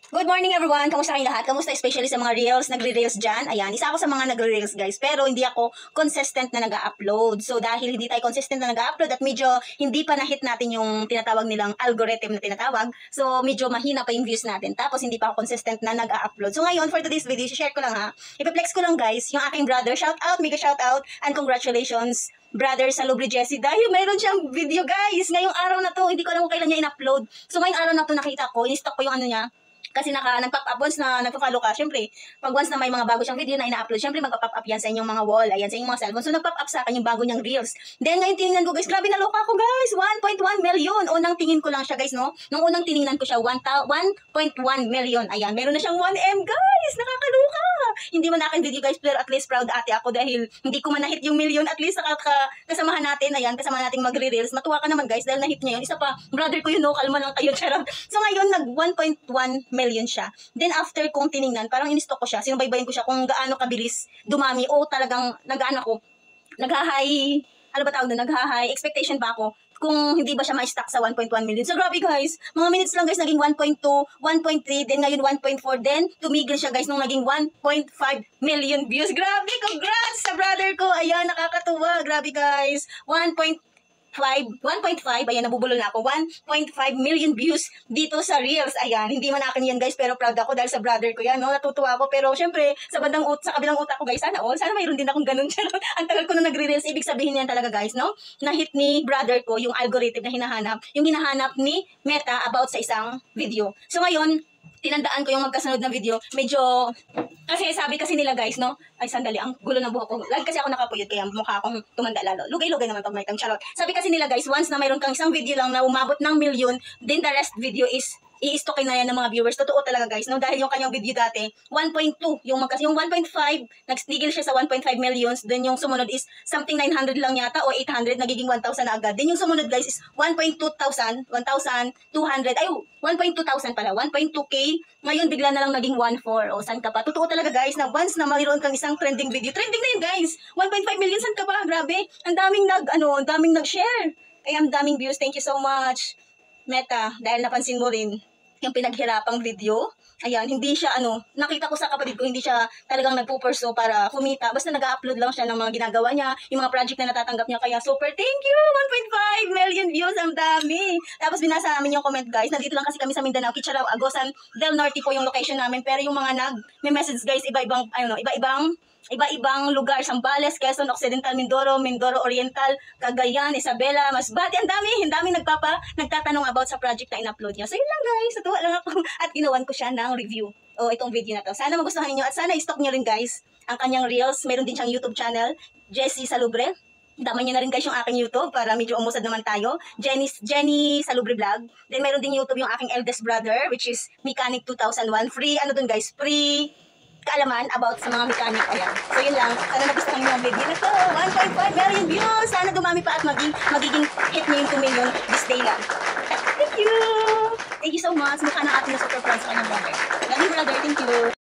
Good morning everyone! Kamusta kayong lahat? Kamusta especially sa mga reels, nagre-reels dyan? Ayan, isa ako sa mga nagre-reels guys, pero hindi ako consistent na nag-upload. So dahil hindi tayo consistent na nag-upload at medyo hindi pa na-hit natin yung tinatawag nilang algorithm na tinatawag, so medyo mahina pa yung views natin. Tapos hindi pa ako consistent na nag-upload. So ngayon, for today's video, share ko lang ha. Ipiplex ko lang guys, yung aking brother. Shout out, mega shout out, and congratulations brother Salubre Jesse dahil mayroon siyang video guys. Ngayong araw na to, hindi ko alam kung kailan niya in-upload. So ngayong araw na to nakita ko, in-stock ko yung ano niya. Kasi nag-pop up once na nagpa-follow ka, syempre, pag once na may mga bago siyang video na ina-upload, syempre mag-pop up yan sa inyong mga wall, ayan, sa inyong mga cellphone. So nag-pop up sa akin yung bago niyang reels. Then ngayon tinignan ko guys, grabe naloka ako guys, 1.1 million. Unang tingin ko lang siya guys, no? Nung unang tiningnan ko siya, 1.1 million. Ayan, meron na siyang 1M guys, nakakaloka. Hindi man akin video guys, pero at least proud ate ako dahil hindi ko man na-hit yung million, at least kasamahan natin, ayan, kasama nating magre-reels. Matuwa ka naman guys dahil na-hit niya yun. Isa pa, brother ko yun, no? Kalma lang kayo, charot. So ngayon, nag 1.1 million siya. Then after kong tiningnan, parang in-stock ko siya, sinubaybayin ko siya kung gaano kabilis dumami o talagang nag-high, ano ba tawag doon, nag-high expectation ba ako kung hindi ba siya ma-stock sa 1.1 million. So grabe guys, mga minutes lang guys, naging 1.2, 1.3, then ngayon 1.4, then tumigil siya guys nung naging 1.5 million views. Grabe, congrats sa brother ko. Ayan, nakakatuwa. Grabe guys, 1.5, ayan, nabubulol na ako, 1.5 million views dito sa Reels. Ayan, hindi man akin yan guys, pero proud ako dahil sa brother ko yan, no? Natutuwa ako, pero syempre, sa kabilang utak ko guys, sana mayroon din akong ganun. Ang tagal ko na nagre-Reels, ibig sabihin yan talaga guys, no? Na-hit ni brother ko yung algorithm na hinahanap, yung hinahanap ni Meta about sa isang video. So ngayon, tinandaan ko yung magkasunod na video, medyo, kasi sabi kasi nila guys, no? Ay, sandali, ang gulo ng buhok ko. Lagi kasi ako nakapuyod, kaya mukha akong tumanda lalo. Lugay-lugay naman pag may charot. Sabi kasi nila guys, once na mayroon kang isang video lang na umabot ng million, then the rest video is i-stockin na yan ng mga viewers. Totoo talaga guys, no? Dahil yung kanyang video dati, 1.2, yung 1.5, nag-stigil siya sa 1.5 millions, then yung sumunod is something 900 lang yata, o 800, nagiging 1,000 na agad. Then yung sumunod guys is 1.200, ay, 1.2,000 pala, 1.2k, ngayon bigla na lang naging 1.4, o saan ka pa? Totoo talaga guys, na once na mayroon kang isang trending video, trending na yun guys, 1.5 million, saan ka ba? Grabe, ang daming nag-share, kaya ang daming views. Thank you so much Meta, dahil napansin mo rin yung pinaghirapang video. Ayan, hindi siya nakita ko sa kapatid ko, hindi siya talagang nagpo-pursue para kumita. Basta nag-upload lang siya ng mga ginagawa niya, yung mga project na natatanggap niya. Kaya super thank you! 1.5 million views, ang dami! Tapos binasa namin yung comment guys. Nandito lang kasi kami sa Mindanao, Kitcharaw, Agosan del Norte po yung location namin. Pero yung mga may-message guys, iba-ibang lugar, Zambales, Quezon Occidental, Mindoro Oriental, Cagayan, Isabela, Masbate, ang dami nagtatanong about sa project na in-upload niya. So yun lang guys, natuwa lang ako at ginawan ko siya ng review o itong video na to. Sana magustuhan niyo at sana i-stock niyo rin guys ang kanyang reels. Meron din siyang YouTube channel, Jessie Salubre. Damay niyo na rin guys yung aking YouTube para medyo umusad naman tayo. Jenny Salubre Vlog. Then meron din YouTube yung aking eldest brother, which is Mechanic 2001. Free, free kaalaman about sa mga mechanic. Ayan. So yun lang. Sana nagustuhan niyo ang video na to. 1.5 million views. Sana dumami pa at magiging hit niyo yung 2 million this day lang. Thank you! Thank you so much. Mukha ng ating na super friends sa kanyang brother. Love you brother. Thank you.